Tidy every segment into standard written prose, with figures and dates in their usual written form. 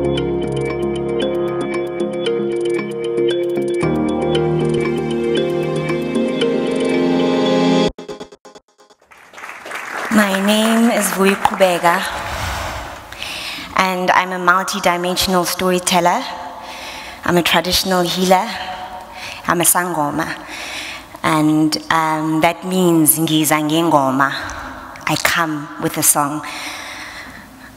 My name is Vuyi Qubeka, and I'm a multi-dimensional storyteller. I'm a traditional healer. I'm a sangoma, and that means ngiza ngengoma. I come with a song.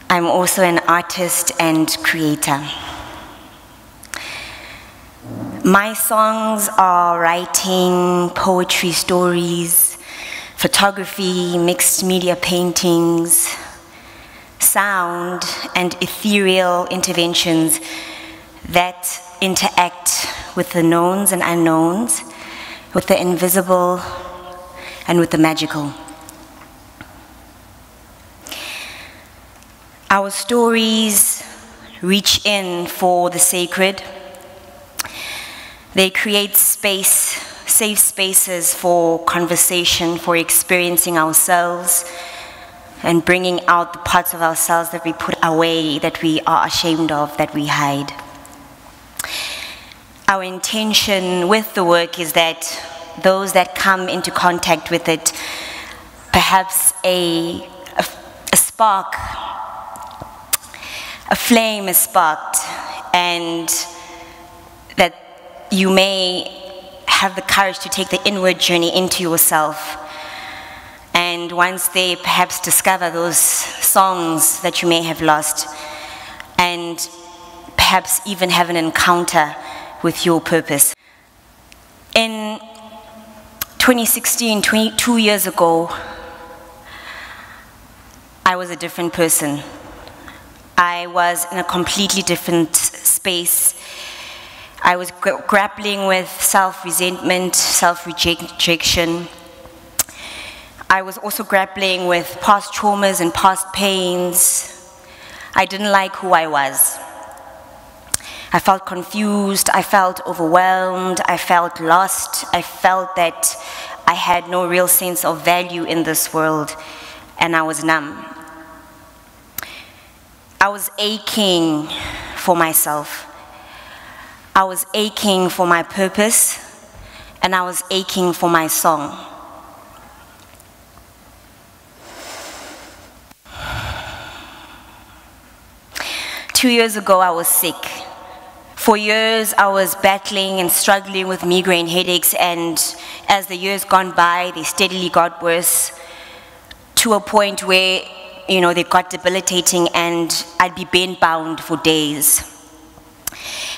I'm also an artist and creator. My songs are writing, poetry, stories, photography, mixed media paintings, sound, and ethereal interventions that interact with the knowns and unknowns, with the invisible and with the magical. Our stories reach in for the sacred. They create space, safe spaces for conversation, for experiencing ourselves, and bringing out the parts of ourselves that we put away, that we are ashamed of, that we hide. Our intention with the work is that those that come into contact with it, perhaps a spark, a flame is sparked, and that you may have the courage to take the inward journey into yourself. And once they perhaps discover those songs that you may have lost, and perhaps even have an encounter with your purpose. In 2016, 22 years ago, I was a different person. I was in a completely different space. I was grappling with self-resentment, self-rejection. I was also grappling with past traumas and past pains. I didn't like who I was. I felt confused, I felt overwhelmed, I felt lost, I felt that I had no real sense of value in this world, and I was numb. I was aching for myself. I was aching for my purpose, and I was aching for my song. Two years ago, I was sick. For years, I was battling and struggling with migraine headaches, and as the years gone by, they steadily got worse to a point where, they got debilitating, and I'd be bed-bound for days.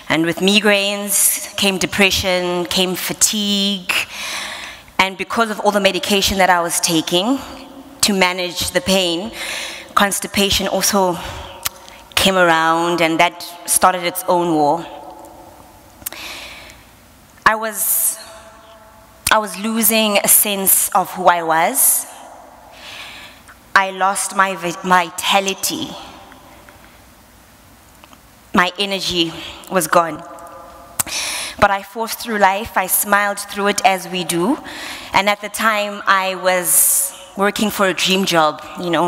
And with migraines came depression, came fatigue, and because of all the medication that I was taking to manage the pain, constipation also came around, and that started its own war. I was losing a sense of who I was. I lost my vitality. My energy was gone. But I forced through life, I smiled through it as we do. And at the time, I was working for a dream job,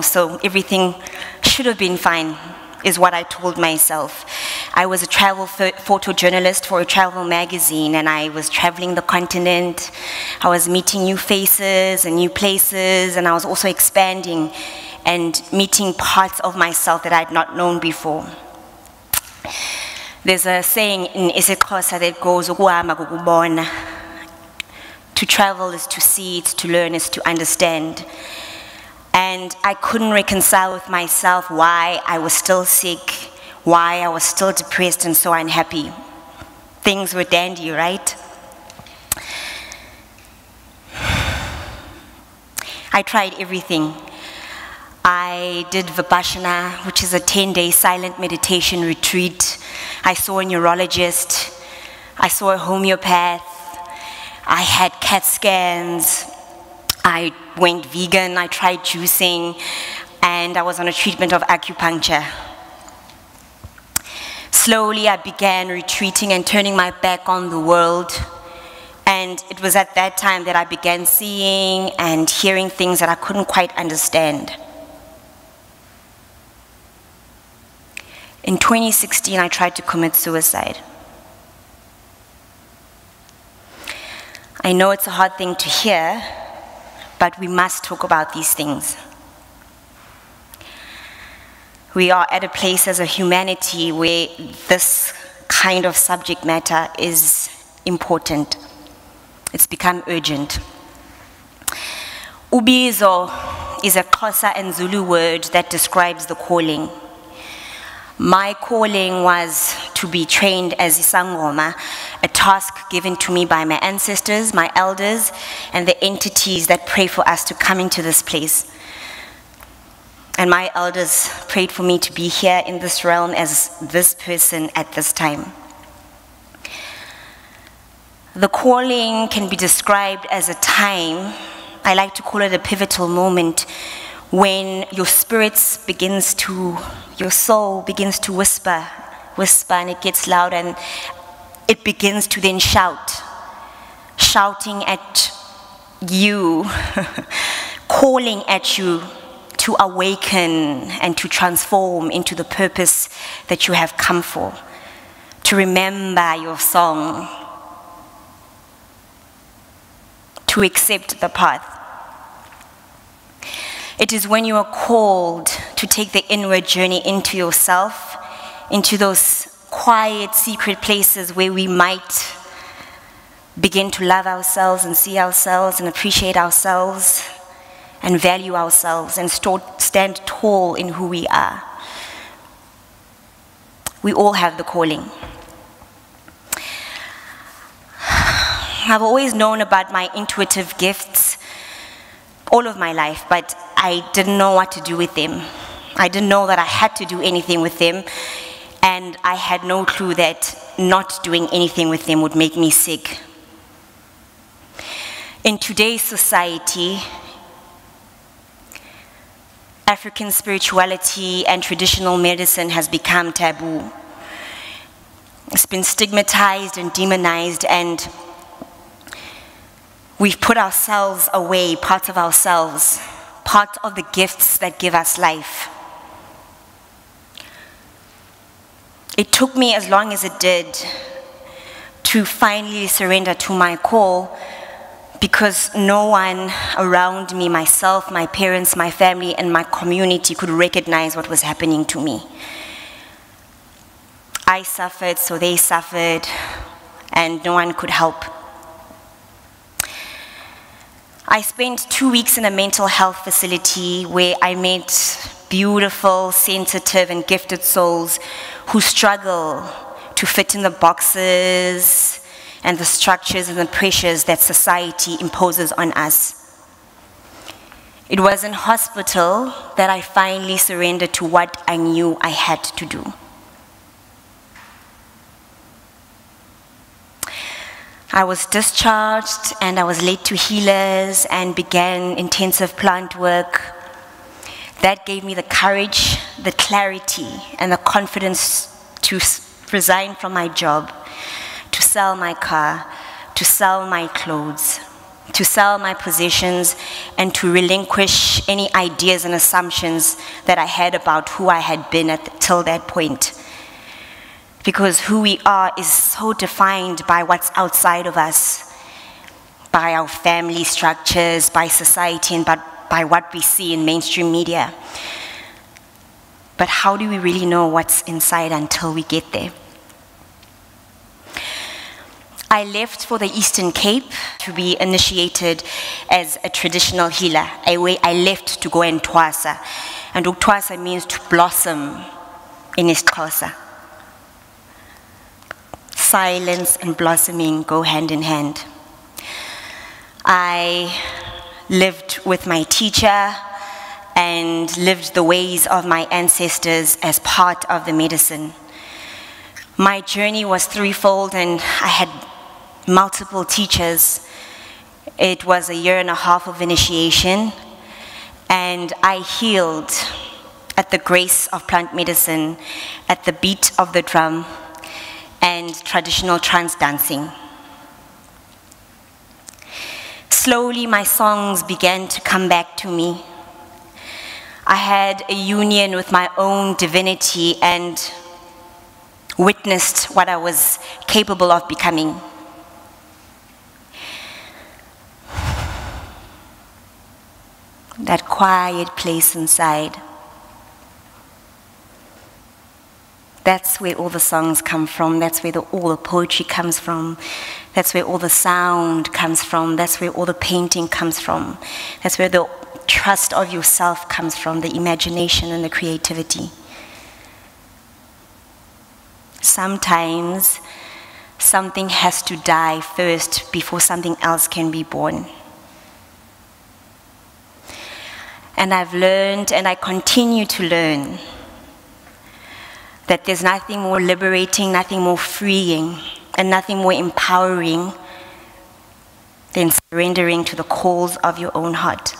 so everything should have been fine, is what I told myself. I was a travel photojournalist for a travel magazine, and I was traveling the continent. I was meeting new faces and new places, and I was also expanding and meeting parts of myself that I had not known before. There's a saying in isiXhosa that goes, "Ukuhamba kukubona." To travel is to see, it's to learn, is to understand. And I couldn't reconcile with myself why I was still sick, why I was still depressed and so unhappy. Things were dandy, right? I tried everything. I did Vipassana, which is a 10-day silent meditation retreat. I saw a neurologist. I saw a homeopath. I had CAT scans. I went vegan, I tried juicing, and I was on a treatment of acupuncture. Slowly, I began retreating and turning my back on the world. And it was at that time that I began seeing and hearing things that I couldn't quite understand. In 2016, I tried to commit suicide. I know it's a hard thing to hear, but we must talk about these things. We are at a place as a humanity where this kind of subject matter is important. It's become urgent. Ubizo is a Xhosa and Zulu word that describes the calling. My calling was to be trained as isangoma, a task given to me by my ancestors, my elders, and the entities that pray for us to come into this place. And my elders prayed for me to be here in this realm as this person at this time. The calling can be described as a time, I like to call it a pivotal moment, when your your soul begins to whisper, and it gets loud, and it begins to then shouting at you, calling at you to awaken and to transform into the purpose that you have come for, to remember your song, to accept the path. It is when you are called to take the inward journey into yourself, into those quiet, secret places where we might begin to love ourselves and see ourselves and appreciate ourselves and value ourselves and stand tall in who we are. We all have the calling. I've always known about my intuitive gifts all of my life, but I didn't know what to do with them. I didn't know that I had to do anything with them, and I had no clue that not doing anything with them would make me sick. In today's society, African spirituality and traditional medicine has become taboo. It's been stigmatized and demonized, and we've put ourselves away, part of ourselves, part of the gifts that give us life. It took me as long as it did to finally surrender to my call, because no one around me, myself, my parents, my family, and my community could recognize what was happening to me. I suffered, so they suffered, and no one could help. I spent 2 weeks in a mental health facility where I met beautiful, sensitive, and gifted souls who struggle to fit in the boxes and the structures and the pressures that society imposes on us. It was in hospital that I finally surrendered to what I knew I had to do. I was discharged and I was led to healers and began intensive plant work. That gave me the courage, the clarity, and the confidence to resign from my job, to sell my car, to sell my clothes, to sell my possessions, and to relinquish any ideas and assumptions that I had about who I had been till that point. Because who we are is so defined by what's outside of us, by our family structures, by society, and by what we see in mainstream media. But how do we really know what's inside until we get there? I left for the Eastern Cape to be initiated as a traditional healer. I left to go and twasa. And twasa means to blossom in isiXhosa. Silence and blossoming go hand in hand. I lived with my teacher and lived the ways of my ancestors as part of the medicine. My journey was threefold, and I had multiple teachers. It was a 1.5 years of initiation, and I healed at the grace of plant medicine, at the beat of the drum, and traditional trance dancing. Slowly, my songs began to come back to me. I had a union with my own divinity, and witnessed what I was capable of becoming. That quiet place inside. That's where all the songs come from. That's where all the poetry comes from. That's where all the sound comes from. That's where all the painting comes from. That's where the trust of yourself comes from, the imagination and the creativity. Sometimes something has to die first before something else can be born. And I've learned, and I continue to learn, that there's nothing more liberating, nothing more freeing, and nothing more empowering than surrendering to the calls of your own heart.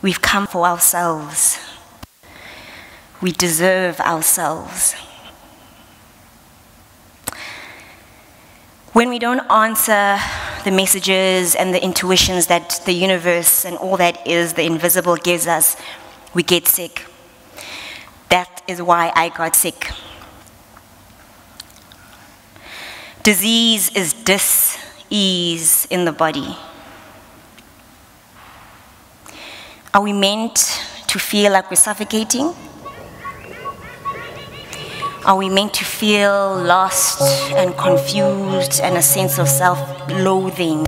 We've come for ourselves. We deserve ourselves. When we don't answer the messages and the intuitions that the universe and all that is, the invisible, gives us, we get sick. That is why I got sick. Disease is dis-ease in the body. Are we meant to feel like we're suffocating? Are we meant to feel lost and confused and a sense of self-loathing?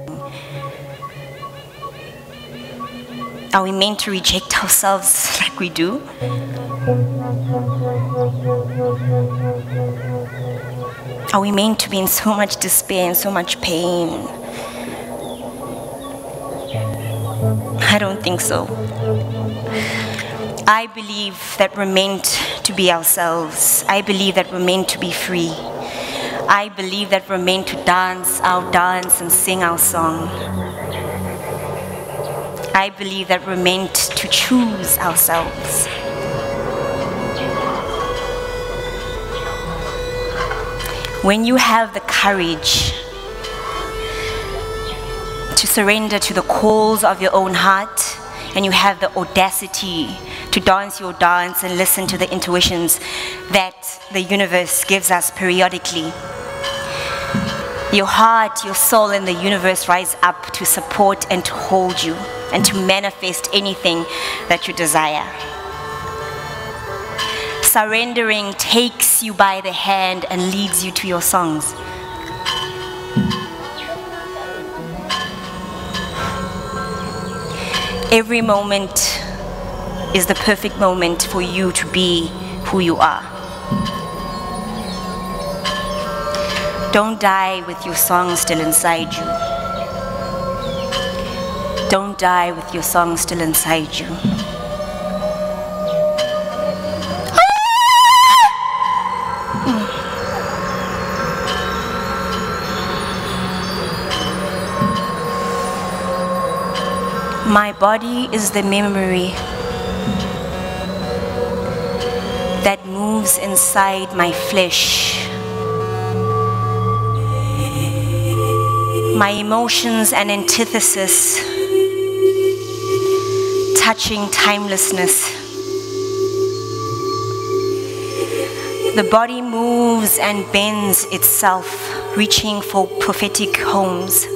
Are we meant to reject ourselves like we do? Are we meant to be in so much despair and so much pain? I don't think so. I believe that we're meant to be ourselves. I believe that we're meant to be free. I believe that we're meant to dance our dance and sing our song. I believe that we're meant to choose ourselves. When you have the courage to surrender to the calls of your own heart, and you have the audacity to dance your dance and listen to the intuitions that the universe gives us periodically, your heart, your soul, and the universe rise up to support and to hold you and to manifest anything that you desire. Surrendering takes you by the hand and leads you to your songs. Every moment is the perfect moment for you to be who you are. Don't die with your song still inside you. Don't die with your song still inside you. My body is the memory that moves inside my flesh. My emotions and antithesis, touching timelessness. The body moves and bends itself, reaching for prophetic homes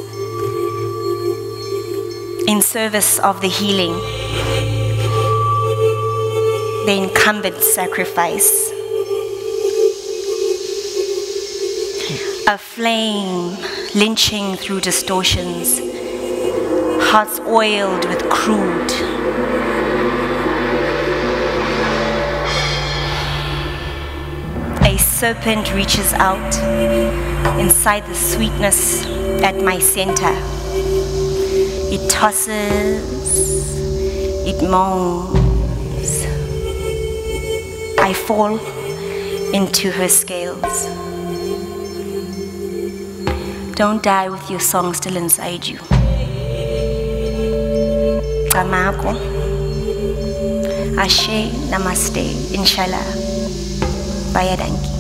in service of the healing, the incumbent sacrifice. A flame lynching through distortions, hearts oiled with crude. A serpent reaches out inside the sweetness at my center. It tosses, it moans. I fall into her scales. Don't die with your song still inside you. Tamako. Ashe, namaste, inshallah. Bayadanki.